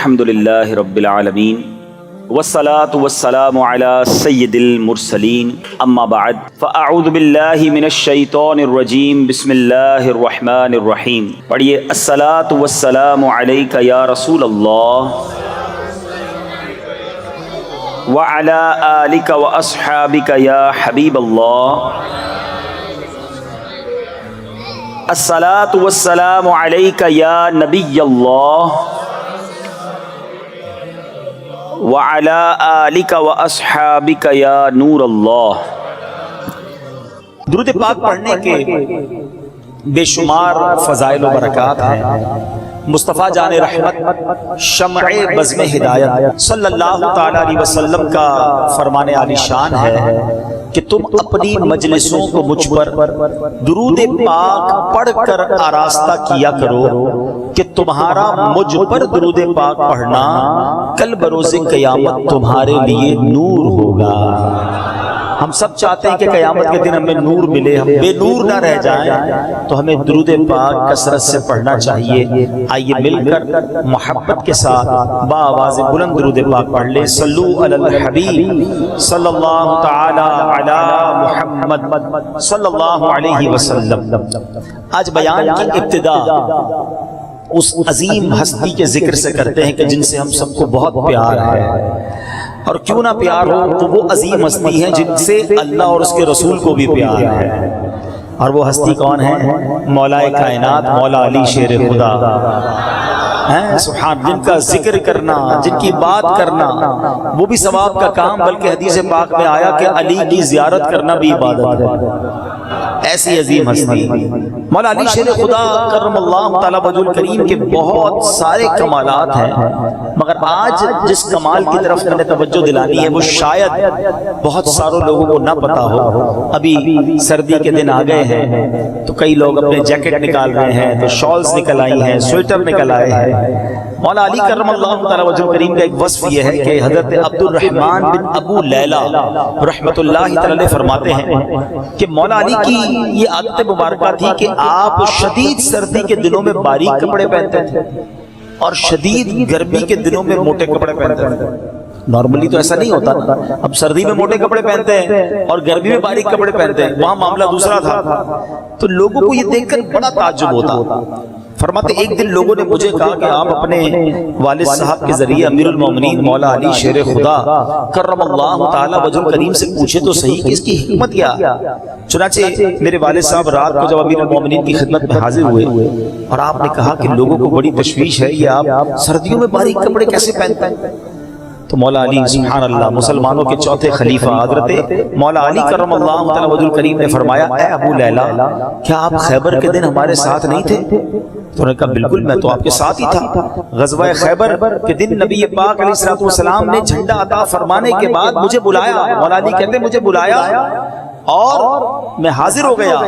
الحمد للہ رب العالمین والصلاة والسلام على سید المرسلین اما بعد فاعوذ باللہ من الشیطان الرجیم بسم اللہ الرحمن الرحیم. پڑھیے الصلاة والسلام علیک یا رسول اللہ وعلی آلک واصحابک یا حبیب اللہ. الصلاة والسلام علیک یا نبی اللہ وعلی آلک واصحابک یا نور اللہ. درود پاک پڑھنے کے بے شمار فضائل و برکات ہیں. مصطفیٰ جان رحمت شمع بزم ہدایت صلی اللہ تعالی علیہ وسلم کا فرمان عالی شان ہے کہ تم اپنی مجلسوں کو مجھ پر درود پاک پڑھ کر آراستہ کیا کرو کہ تمہارا مجھ پر درود پاک پڑھنا کل بروز قیامت تمہارے لیے نور ہوگا. ہم سب چاہتے ہیں کہ قیامت کے دن ہمیں نور ملے، ہم بے نور نہ رہ جائیں، تو ہمیں درود پاک کثرت سے پڑھنا چاہیے. آئیے مل کر محبت کے ساتھ بآواز بلند درود پاک پڑھ لیں. صلو علی الحبیب صلی اللہ تعالی علی محمد صلی اللہ علیہ وسلم. آج بیان کی ابتدا اس عظیم ہستی کے ذکر سے کرتے ہیں کہ جن سے ہم سب کو بہت پیار ہے، اور کیوں نہ پیار ہو تو وہ عظیم ہستی ہے جن سے اللہ اور اس کے رسول کو بھی پیار ہے. اور وہ ہستی کون ہے؟ مولا کائنات مولا علی شیر خدا. سبحان، جن کا ذکر کرنا، جن کی بات کرنا وہ بھی ثواب کا کام، بلکہ حدیث پاک میں آیا کہ علی کی زیارت کرنا بھی عبادت ہے. ایسی عظیم ہستی مولا علی شیر خدا کرم اللہ تعالی وجہ الکریم کے بہت سارے کمالات ہیں، مگر آج جس کمال کی طرف میں نے توجہ دلانی ہے وہ شاید بہت ساروں لوگوں کو نہ پتا ہو. ابھی سردی کے دن آ گئے ہیں تو کئی لوگ اپنے جیکٹ نکال رہے ہیں، تو شالز نکل آئی ہیں، سویٹر نکل آئے ہیں. مولا علی کرم اللہ تعالی وجہ الکریم کا ایک وصف یہ ہے کہ حضرت عبد الرحمن بن ابو لیلہ رحمت اللہ تعالی فرماتے ہیں کہ مولا علی کی یہ عادت مبارکہ تھی کہ آپ شدید سردی کے دنوں میں باریک کپڑے پہنتے تھے اور شدید گرمی کے دنوں میں موٹے کپڑے پہنتے تھے. نارملی تو ایسا نہیں ہوتا، اب سردی میں موٹے کپڑے پہنتے ہیں اور گرمی میں باریک کپڑے پہنتے ہیں، وہاں معاملہ دوسرا تھا. تو لوگوں کو یہ دیکھ کر بڑا تعجب ہوتا. فرماتے ایک دن لوگوں نے مجھے کہا کہ آپ اپنے والد صاحب کے ذریعے امیر المومنین مولا علی شیر خدا کرم اللہ تعالی وجہ الکریم سے پوچھے تو صحیح کہ اس کی حکمت کیا. چنانچہ میرے والد صاحب رات کو جب امیر المومنین کی خدمت میں حاضر ہوئے اور آپ نے کہا کہ لوگوں کو بڑی تشویش ہے، یہ آپ سردیوں میں باریک کپڑے کیسے پہنتے ہیں؟ تو مولا علی سبحان اللہ مسلمانوں کے چوتھے خلیفہ حضرت مولا علی کرم اللہ تعالی وجہ الکریم نے فرمایا، اے ابو لیلہ کیا آپ خیبر کے دن ہمارے ساتھ نہیں تھے؟ تو انہوں نے کہا بالکل میں تو آپ کے ساتھ ہی تھا. غزوہ خیبر کے دن نبی پاک علیہ السلام نے جھنڈا عطا فرمانے کے بعد مجھے بلایا. مولا علی کہتے مجھے بلایا اور میں حاضر ہو گیا.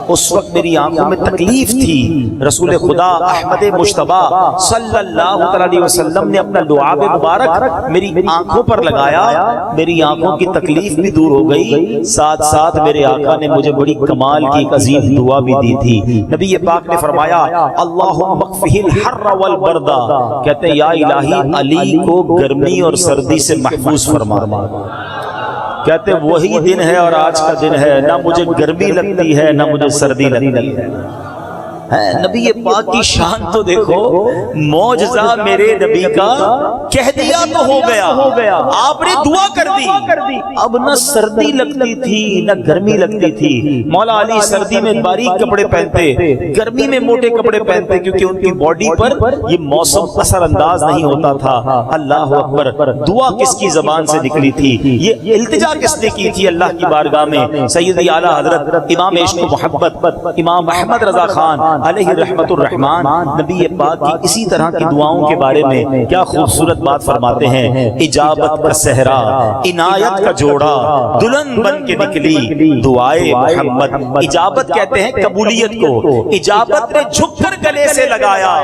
اس وقت میری آنکھوں میں تکلیف تھی. رسول خدا احمد مجتبی صلی اللہ علیہ وسلم نے اپنا لعاب مبارک میری آنکھوں پر لگایا، میری آنکھوں کی تکلیف بھی دور ہو گئی. ساتھ ساتھ میرے آقا نے مجھے بڑی کمال کی ایک عظیم دعا بھی دی تھی. نبی پاک نے فرمایا اللہم اکفہ الحر والبرد، کہتے ہیں یا الہی علی کو گرمی اور سردی سے محفوظ فرما. کہتے وہی دن ہے اور آج کا دن ہے، نہ مجھے گرمی لگتی ہے نہ مجھے سردی لگتی ہے. نبی پاک کی شان تو دیکھو، معجزہ میرے نبی کا کہہ دیا تو ہو گیا، آپ نے دعا کر دی. اب نہ سردی لگتی تھی نہ گرمی لگتی تھی. مولا علی سردی میں باریک کپڑے پہنتے، گرمی میں موٹے کپڑے پہنتے، کیونکہ ان کی باڈی پر یہ موسم اثر انداز نہیں ہوتا تھا. اللہ اکبر، دعا کس کی زبان سے نکلی تھی؟ یہ التجا کس نے کی تھی اللہ کی بارگاہ میں؟ سیدی اعلیٰ حضرت امام عشق و محبت امام احمد رضا خان علیہ رحمت الرحمان نبی پاک کی اسی طرح کی دعاؤں کے بارے میں کیا خوبصورت بات فرماتے ہیں. اجابت کا صحرا عنایت کا جوڑا دلہن بن کے نکلی دعائے محمد. اجابت کہتے ہیں قبولیت کو. اجابت نے جھک کر گلے سے لگایا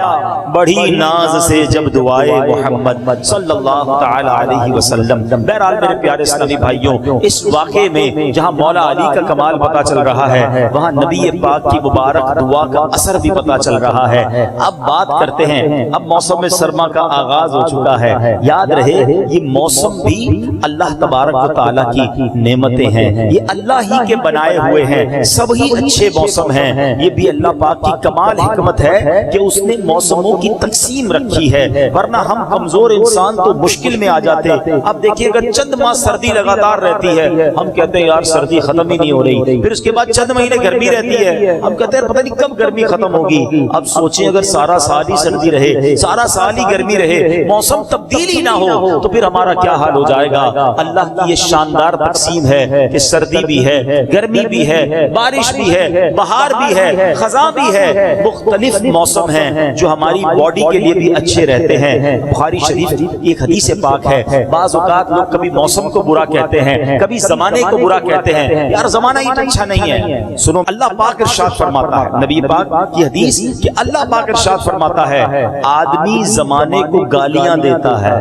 بڑی ناز سے جب دعائے محمد صلی اللہ تعالی علیہ وسلم. بہرحال میرے پیارے اسلامی بھائیوں، اس واقعے میں جہاں مولا علی کا کمال پتا چل رہا ہے، وہاں نبی پاک کی مبارک دعا کا اثر بھی پتہ چل رہا ہے۔ اب بات کرتے ہیں، اب موسم سرما کا آغاز ہو چکا ہے۔ یاد رہے یہ موسم بھی اللہ تبارک و تعالیٰ کی نعمتیں ہیں، یہ اللہ ہی کے بنائے ہوئے ہیں، سب ہی اچھے موسم ہیں۔ یہ بھی اللہ پاک کی کمال حکمت ہے کہ اس نے موسموں کی تقسیم رکھی ہے، ورنہ ہم کمزور انسان تو مشکل میں آ جاتے۔ اب دیکھیے اگر چند ماہ سردی لگاتار رہتی ہے، ہم کہتے ہیں یار سردی ختم ہی نہیں ہو رہی، پھر اس کے بعد چند مہینے گرمی رہتی ہے، ہم کہتے ہیں پتہ نہیں کب گرمی ختم ہوگی۔ اب سوچیں اگر سارا سال ہی سردی رہے، سارا سال ہی گرمی رہے، موسم تبدیل ہی نہ ہو تو پھر ہمارا کیا حال ہو جائے گا۔ اللہ کی یہ شاندار تقسیم ہے کہ سردی بھی ہے، گرمی بھی ہے، بارش بھی ہے، بہار بھی ہے، خزاں بھی ہے، مختلف موسم ہیں جو ہماری باڈی کے لیے بھی اچھے رہتے ہیں۔ بخاری شریف کی ایک حدیث پاک ہے، بعض اوقات لوگ کبھی موسم کو برا کہتے ہیں، کبھی زمانے کو برا کہتے ہیں، یار زمانہ ہی تو اچھا نہیں ہے۔ سنو اللہ پاک ارشاد فرماتا ہے، نبی پاک کی حدیث کہ اللہ پاک ارشاد فرماتا ہے آدمی زمانے کو گالیاں دیتا ہے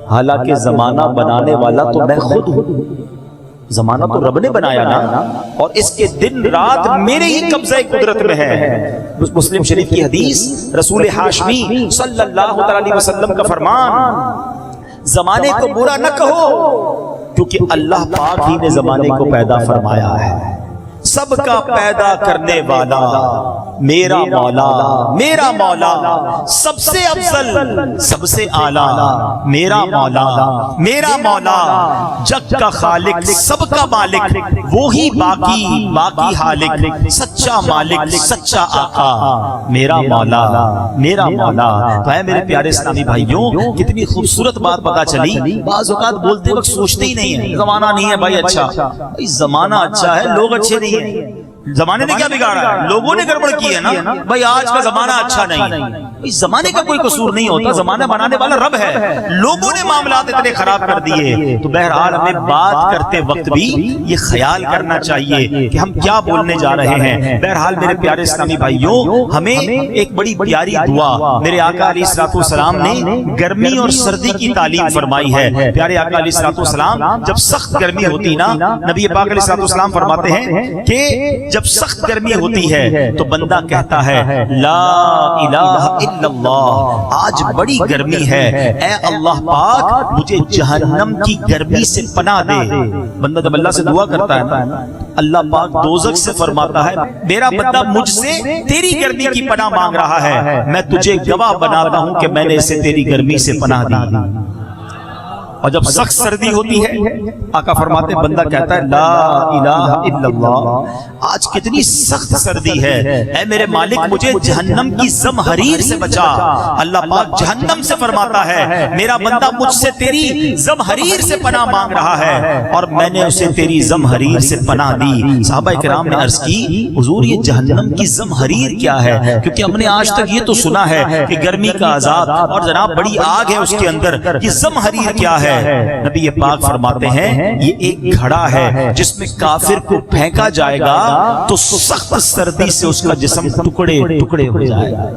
حالانکہ زمانہ بنانے والا تو میں خود ہوں۔ زمانہ تو رب نے بنایا نا، اور اس کے دن رات میرے ہی قبضہ قدرت میں ہے۔ مسلم شریف کی حدیث، رسول ہاشمی صلی اللہ علیہ وسلم کا فرمان، زمانے کو برا نہ کہو کیونکہ اللہ پاک ہی نے زمانے کو پیدا فرمایا ہے۔ سب کا پیدا کرنے والا میرا مولا، میرا مولا سب سے افضل، سب سے اعلیٰ، میرا مولا، میرا مولا جگ کا خالق، سب کا مالک، وہی باقی باقی حالق، سچا مالک، سچا آقا، میرا مولا، میرا مولا۔ تو ہے میرے پیارے اسلامی بھائیوں، کتنی خوبصورت بات پتہ چلی۔ بعض اوقات بولتے وقت سوچتے ہی نہیں ہیں زمانہ نہیں ہے بھائی اچھا، بھائی زمانہ اچھا ہے، لوگ اچھے نہیں ہیں۔ زمانے نے کیا بگاڑا ہے؟ لوگوں نے گڑبڑ کی ہے نا بھائی، آج کا زمانہ اچھا نہیں۔ زمانے کا کوئی قصور نہیں ہوتا، زمانہ بنانے والا رب ہے، لوگوں نے معاملات اتنے خراب کر دیے۔ تو بہرحال ہمیں بات کرتے وقت بھی یہ خیال کرنا چاہیے کہ ہم کیا بولنے جا رہے ہیں۔ بہرحال میرے پیارے اسلامی بھائیوں، ہمیں ایک بڑی پیاری دعا میرے آقا علیہ الصلوۃ والسلام نے گرمی اور سردی کی تعلیم فرمائی ہے۔ پیارے آقا علیہ الصلوۃ والسلام جب سخت گرمی ہوتی نا، نبی پاک علیہ الصلوۃ والسلام فرماتے ہیں کہ جب سخت گرمی ہوتی ہے تو بندہ کہتا ہے لا الہ الا اللہ، آج بڑی گرمی ہے، اے اللہ پاک مجھے جہنم کی گرمی سے پناہ دے۔ بندہ جب اللہ سے دعا کرتا ہے نا، اللہ پاک دوزخ سے فرماتا ہے میرا بندہ مجھ سے تیری گرمی کی پناہ مانگ رہا ہے، میں تجھے گواہ بناتا ہوں کہ میں نے اسے تیری گرمی سے پناہ دی۔ اور جب سخت سردی ہوتی ہے آقا فرماتے ہیں بندہ کہتا ہے لا الہ الا اللہ، آج کتنی سخت سردی ہے، اے میرے مالک مجھے جہنم کی زمہریر سے بچا۔ اللہ پاک جہنم سے فرماتا ہے میرا بندہ مجھ سے تیری زمہریر سے پناہ مانگ رہا ہے اور میں نے اسے تیری زمہریر سے پناہ دی۔ صحابہ کرام نے عرض کی حضور یہ جہنم کی زمہریر کیا ہے؟ کیونکہ ہم نے آج تک یہ تو سنا ہے کہ گرمی کا عذاب اور جناب بڑی آگ ہے اس کے اندر، یہ زمہریر کیا ہے؟ نبی پاک فرماتے ہیں یہ ایک گھڑا ہے جس میں کافر کو پھینکا جائے گا تو سخت سردی سے اس کا جسم ٹکڑے ٹکڑے ہو جائے گا۔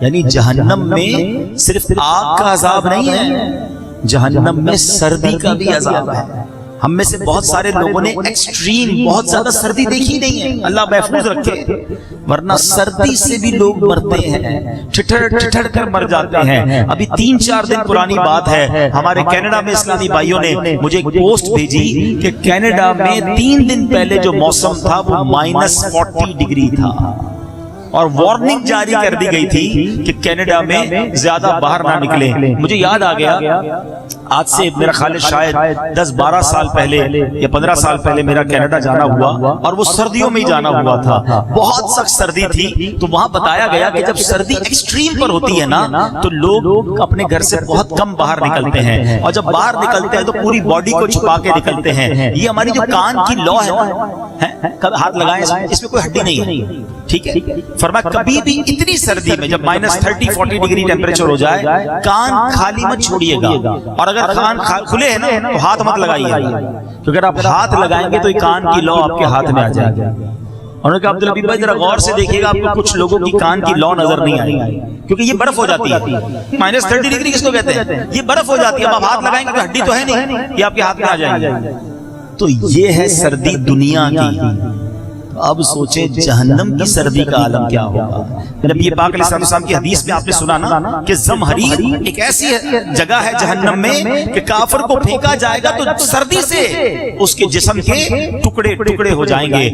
یعنی جہنم میں صرف آگ کا عذاب نہیں ہے، جہنم میں سردی کا بھی عذاب ہے۔ ہم میں سے بہت سارے لوگوں نے ایکسٹریم بہت زیادہ سردی دیکھی نہیں ہے، اللہ محفوظ رکھے، ورنہ سردی سے بھی لوگ مرتے ہیں، ٹھٹر ٹھٹر کر مر جاتے ہیں۔ ابھی 3-4 دن پرانی بات ہے، ہمارے کینیڈا میں اسلامی بھائیوں نے مجھے ایک پوسٹ بھیجی کہ کینیڈا میں 3 دن پہلے جو موسم تھا وہ -40 ڈگری تھا، اور وارننگ جاری کر دی گئی تھی کہ کینیڈا میں زیادہ باہر نہ نکلیں۔ مجھے یاد آ گیا آج سے میرا خیال ہے شاید 10-12 سال پہلے یا 15 سال پہلے میرا کینیڈا جانا ہوا، اور وہ سردیوں میں ہی جانا ہوا تھا، بہت سخت سردی تھی۔ تو وہاں بتایا گیا کہ جب سردی ایکسٹریم پر ہوتی ہے نا تو لوگ اپنے گھر سے بہت کم باہر نکلتے ہیں، اور جب باہر نکلتے ہیں تو پوری باڈی کو چھپا کے نکلتے ہیں۔ یہ ہماری جو کان کی لو ہے نا، ہاتھ لگائیں اس میں کوئی ہڈی نہیں ہے، ٹھیک ہے؟ فرمایا کبھی بھی اتنی سردی میں جب -30-40 ڈگری ٹیمپریچر ہو جائے کان خالی مت چھوڑیے گا، اور اگر کان کھلے ہیں نا تو ہاتھ مت لگائیے، کیونکہ اگر آپ ہاتھ لگائیں گے تو یہ کان کی لو آپ کے ہاتھ میں آ جائے گی۔ انہوں نے کہا عبدالحبیب بھائی ذرا غور سے دیکھیے گا، آپ کو کچھ لوگوں کی کان کی لو نظر نہیں آئے گی کیونکہ یہ برف ہو جاتی ہے۔ -30 ڈگری کس کو کہتے ہیں؟ یہ برف ہو جاتی ہے، اب آپ ہاتھ لگائیں گے تو ہڈی تو ہے نہیں، یہ آپ کے ہاتھ میں آ جائے گی۔ تو یہ ہے سردی دنیا کی، اب سوچیں جہنم کی سردی کا عالم کیا ہوگا. نبی پاک علیہ السلام کی حدیث میں آپ نے سنا نا کہ زمہریر ایک ایسی جگہ ہے جہنم میں کہ کافر کو پھینکا جائے گا تو سردی سے اس کے جسم کے ٹکڑے ٹکڑے ہو جائیں گے.